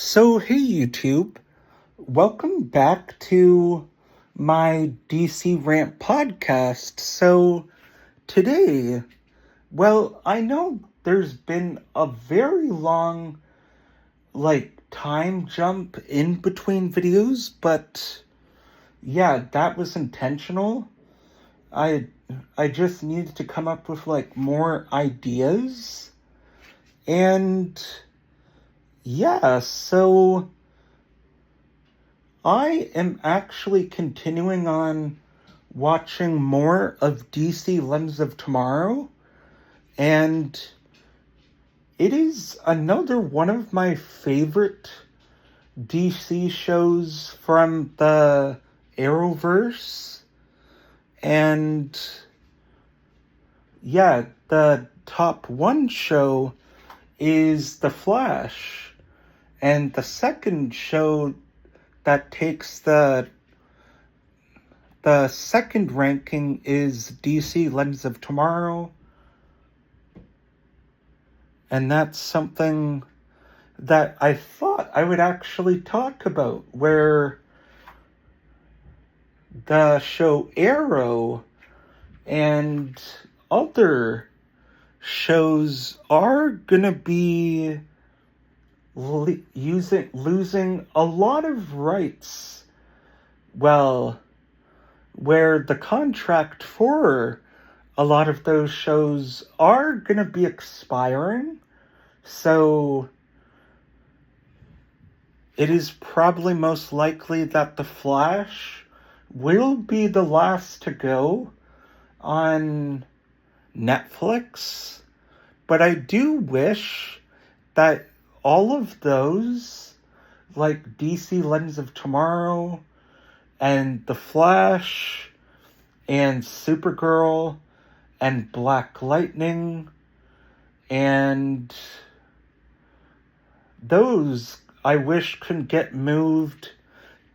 So, hey YouTube, welcome back to my DC Rant podcast. So, today, I know there's been a very long, time jump in between videos, but yeah, that was intentional. I I just needed to come up with more ideas. And yeah, so I am actually continuing on watching more of DC Lens of Tomorrow, and it is another one of my favorite DC shows from the Arrowverse. And yeah, the top one show is The Flash, and the second show that takes the second ranking is DC Lens of Tomorrow. And that's something that I thought I would actually talk about, where the show Arrow and other shows are gonna be losing a lot of rights. Well, where the contract for a lot of those shows are going to be expiring. So it is probably most likely that The Flash will be the last to go on Netflix. But I do wish that all of those, like DC Lens of Tomorrow and The Flash and Supergirl and Black Lightning, and those I wish could get moved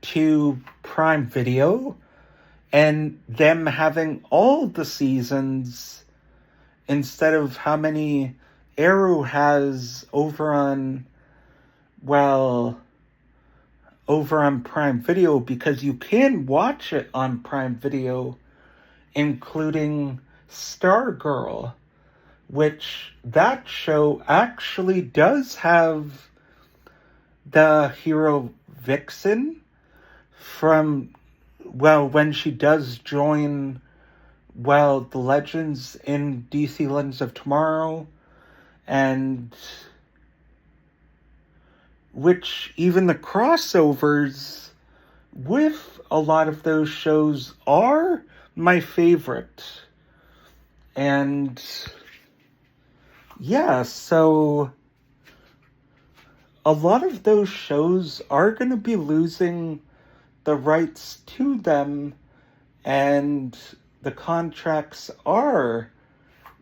to Prime Video, and them having all the seasons instead of how many Arrow has over on Prime Video, because you can watch it on Prime Video, including Stargirl, which that show actually does have the hero Vixen from, when she does join, the Legends in DC Lens of Tomorrow, and which even the crossovers with a lot of those shows are my favorite. And yeah, so a lot of those shows are going to be losing the rights to them, and the contracts are,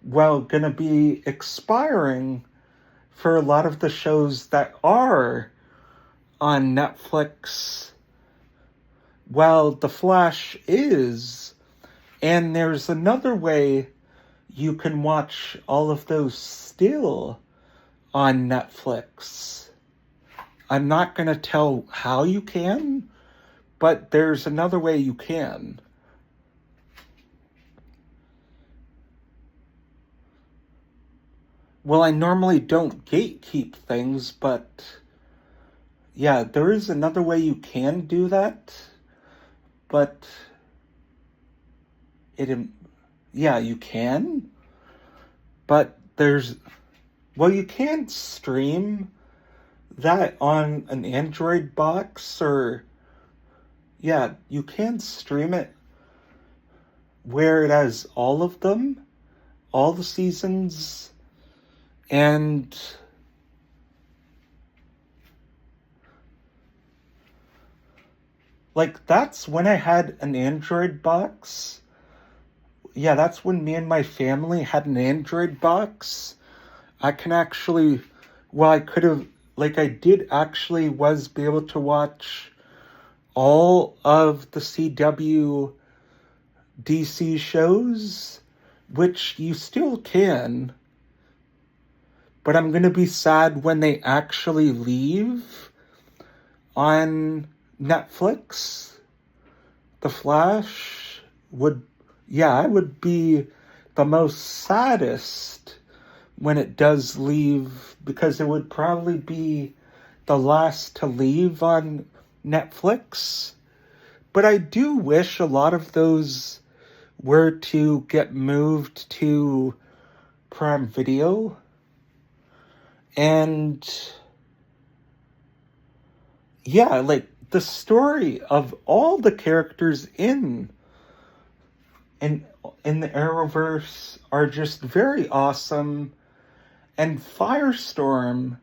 going to be expiring for a lot of the shows that are on Netflix. The Flash is. And there's another way you can watch all of those still on Netflix. I'm not going to tell how you can, but there's another way you can. I normally don't gatekeep things, but yeah, there is another way you can do that. But you can. But you can't stream that on an Android box, or you can stream it where it has all of them, all the seasons. And that's when I had an Android box. Yeah, that's when me and my family had an Android box. I can actually, I could have, I did actually was be able to watch all of the CW DC shows, which you still can. But I'm going to be sad when they actually leave, on Netflix, The Flash I would be the most saddest when it does leave, because it would probably be the last to leave on Netflix. But I do wish a lot of those were to get moved to Prime Video. And yeah, like the story of all the characters in the Arrowverse are just very awesome. And Firestorm,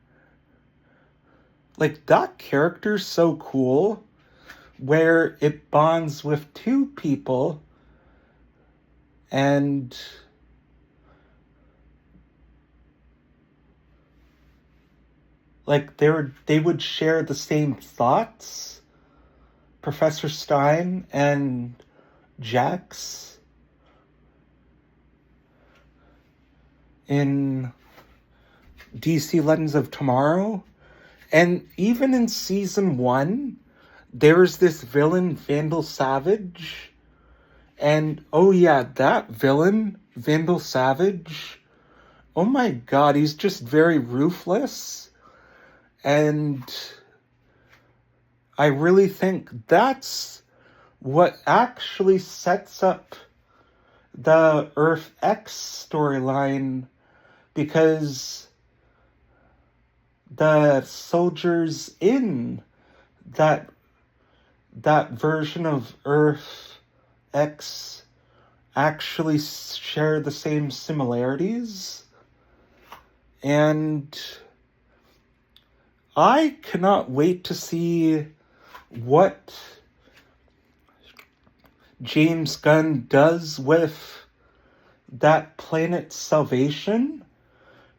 like that character's so cool, where it bonds with two people and like they would share the same thoughts, Professor Stein and Jax in DC Legends of Tomorrow. And even in season 1, there's this villain, Vandal Savage. And oh yeah, that villain, Vandal Savage, oh my god, he's just very ruthless. And I really think that's what actually sets up the Earth X storyline, because the soldiers in that version of Earth X actually share the same similarities. And I cannot wait to see what James Gunn does with that Planet Salvation,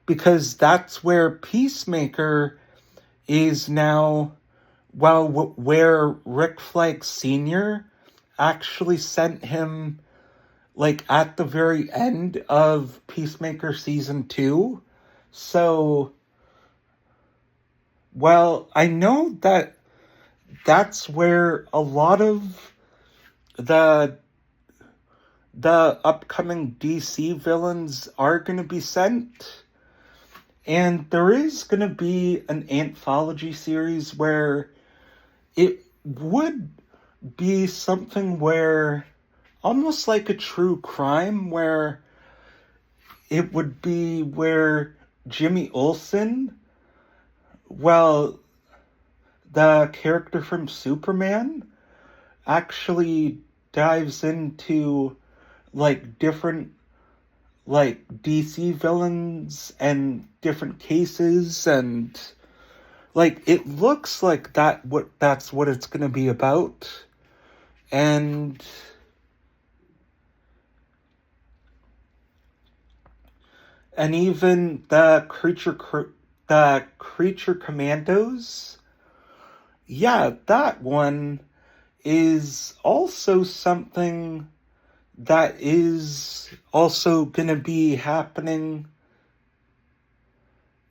because that's where Peacemaker is now, where Rick Flag Sr. actually sent him, like, at the very end of Peacemaker Season 2. So, well, I know that that's where a lot of the upcoming DC villains are going to be sent. And there is going to be an anthology series where it would be something where, almost like a true crime, where it would be where Jimmy Olsen, well, the character from Superman, actually dives into, like, different, like, DC villains and different cases, and, like, it looks like that's what it's gonna be about. And even the creature commandos, yeah, that one is also something that is also gonna be happening.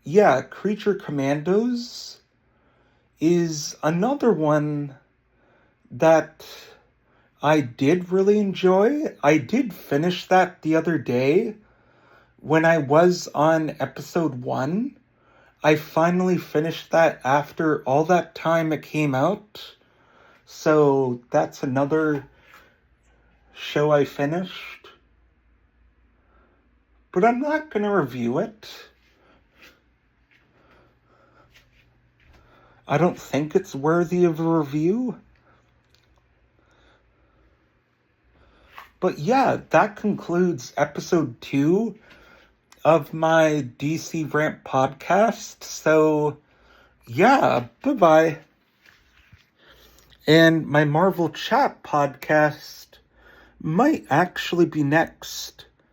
Yeah, Creature Commandos is another one that I did really enjoy. I did finish that the other day when I was on episode 1. I finally finished that after all that time it came out. So that's another show I finished. But I'm not going to review it. I don't think it's worthy of a review. But yeah, that concludes episode 2 of my DC Rant podcast. So yeah, bye-bye. And my Marvel Chat podcast might actually be next.